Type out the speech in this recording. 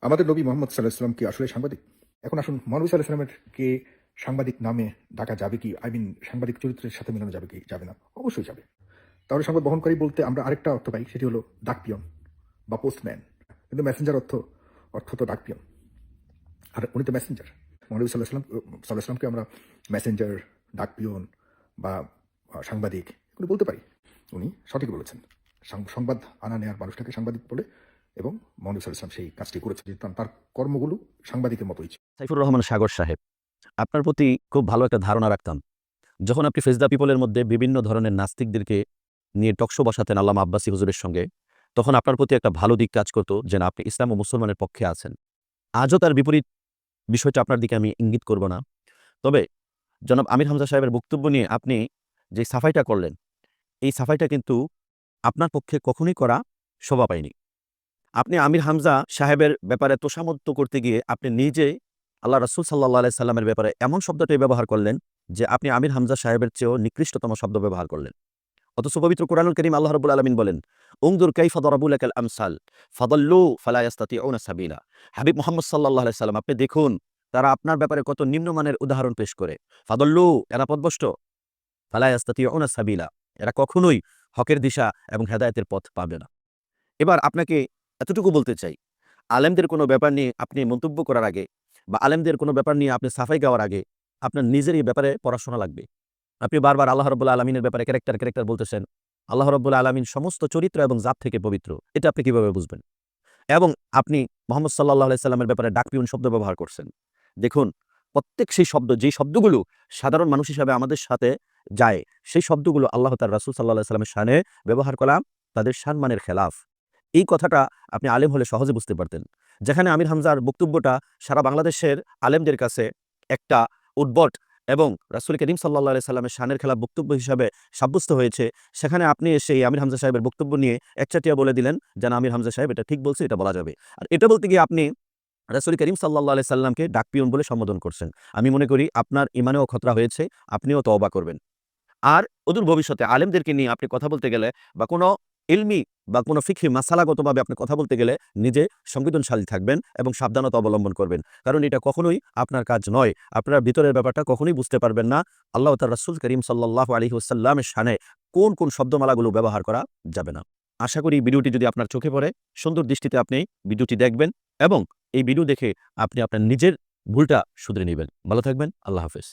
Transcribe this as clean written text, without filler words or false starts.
আমাদের নবী মোহাম্মদ সাল্লাহ সাল্লাম কি আসলে সাংবাদিক? এখন আসুন মহানবী সাল্লাহ সাল্লামের কে সাংবাদিক নামে ডাকা যাবে কি? সাংবাদিক চরিত্রের সাথে মেলানো যাবে কি? যাবে না। অবশ্যই যাবে। তাহলে সংবাদ বহনকারী বলতে আমরা আরেকটা অর্থ পাই, সেটি হলো ডাকপিয়ন বা পোস্টম্যান। কিন্তু মেসেঞ্জার অর্থ তো ডাকপিয়ন। আর উনি তো মেসেঞ্জার। মহানবী সাল্লাহ সাল্লামকে আমরা মেসেঞ্জার, ডাকপিয়ন বা সাংবাদিক এগুলো বলতে পারি। উনি সঠিক বলেছেন। সংবাদ আনা নেয়ার মানুষটাকে সাংবাদিক বলে, এবং মহানবী সাল্লাল্লাহু আলাইহি ওয়াসাল্লাম সেই কাজটি করেছেন যে তার কর্মগুলো সাংবাদিকের মতোই ছিল। সাইফুর রহমান সাগর সাহেব, আপনার প্রতি খুব ভালো একটা ধারণা রাখতাম। যখন আপনি ফেস দ্য পিপলের মধ্যে বিভিন্ন ধরনের নাস্তিকদেরকে নিয়ে টকশো বসাতেন আল্লামা আব্বাসী হুজুরের সঙ্গে, তখন আপনার প্রতি একটা ভালো দিক কাজ করত যে না, আপনি ইসলাম ও মুসলমানের পক্ষে আছেন। আজও তার বিপরীত বিষয়টা আপনার দিকে আমি ইঙ্গিত করব না। তবে জনাব আমির হামজা সাহেবের বক্তব্য নিয়ে আপনি যে সাফাইটা করলেন, এই সাফাইটা কিন্তু আপনার পক্ষে কখনোই করা শোভা পায়নি। আপনি আমির হামজা সাহেবের ব্যাপারে তোষামত্ত করতে গিয়ে আপনি নিজে আল্লাহ রাসূল সাল্লাল্লাহু আলাইহি সাল্লামের ব্যাপারে এমন শব্দটাই ব্যবহার করলেন যে আপনি আমির হামজা সাহেবের চেয়েও নিকৃষ্টতম শব্দ ব্যবহার করলেন। অথচ পবিত্র কোরআনুল কারীম আল্লাহ রাব্বুল আলামিন বলেন, "উনজুর কাইফা দারাবু লাকাল আমসাল ফাদাল্লু ফালা ইয়াস্তাতিউনা সাবিলা।" হাবিব মুহাম্মদ সাল্লাল্লাহু আলাইহি সাল্লাম, আপনি দেখুন তারা আপনার ব্যাপারে কত নিম্নমানের উদাহরণ পেশ করে। ফাদাল্লু, এরা পথভ্রষ্ট, ফালা ইয়াস্তাতিউনা সাবিলা, এরা কখনোই হকের দিশা এবং হেদায়েতের পথ পাবে না। এবার আপনাকে এতটুকু বলতে চাই, আলেমদের কোনো ব্যাপার নিয়ে আপনি মন্তব্য করার আগে বা আলেমদের কোনো ব্যাপার নিয়ে আপনি সাফাই গাওয়ার আগে আপনার নিজের এই ব্যাপারে পড়াশোনা লাগবে। আপনি বারবার আল্লাহ রাব্বুল আলামিনের ব্যাপারে ক্যারেক্টার বলতেছেন। আল্লাহ রাব্বুল আলামিন সমস্ত চরিত্র এবং জাত থেকে পবিত্র। এটা আপনি কিভাবে বুঝবেন? এবং আপনি মুহাম্মদ সাল্লাল্লাহু আলাইহি সাল্লামের ব্যাপারে ডাকপিয়ন শব্দ ব্যবহার করছেন। দেখুন, প্রত্যেক সেই শব্দ, যেই শব্দগুলো সাধারণ মানুষ হিসাবে আমাদের সাথে যায়, সেই শব্দগুলো আল্লাহ তার রাসূল সাল্লাল্লাহু আলাইহি সাল্লামের শানে ব্যবহার করা তাদের সম্মানের খেলাফ। এই কথাটা আপনি আলেম হলে সহজে বুঝতে পারতেন। যেখানে আমির হামজার বক্তব্যটা সারা বাংলাদেশের আলেমদের কাছে একটা উদ্ভট এবং রাসূল করিম সাল্লাল্লাহু আলাইহি সাল্লামের শানের খেলাফ বক্তব্য হিসাবে সাব্যস্ত হয়েছে, সেখানে আপনি এসে এই আমির হামজা সাহেবের বক্তব্য নিয়ে একচাটিয়া বলে দিলেন যে না, আমির হামজা সাহেব এটা ঠিক বলছে, এটা বলা যাবে। আর এটা বলতে গিয়ে আপনি রাসূল করিম সাল্লাল্লাহু আলাইহি সাল্লামকে ডাকপিয়ন বলে সম্বোধন করছেন। আমি মনে করি আপনার ঈমানেও খতরা হয়েছে, আপনিও তওবা করবেন। আর অদূর ভবিষ্যতে আলেমদেরকে নিয়ে আপনি কথা বলতে গেলে বা কোনো ইলমি বা কোনো ফিকহি মাসালাগতভাবে আপনি কথা বলতে গেলে নিজে সংবেদনশীল থাকবেন এবং সাবধানতা অবলম্বন করবেন। কারণ এটা কখনোই আপনার কাজ নয়। আপনার ভিতরের ব্যাপারটা কখনোই বুঝতে পারবেন না। আল্লাহ তার রাসূল করিম সাল্লাল্লাহু আলাইহি ওয়াসাল্লামের শানে কোন শব্দমালাগুলো ব্যবহার করা যাবে না। আশা করি ভিডিওটি যদি আপনার চোখে পড়ে, সুন্দর দৃষ্টিতে আপনি ভিডিওটি দেখবেন এবং এই ভিডিও দেখে আপনি আপনার নিজের ভুলটা শুধরে নিবেন। ভালো থাকবেন। আল্লাহ হাফেজ।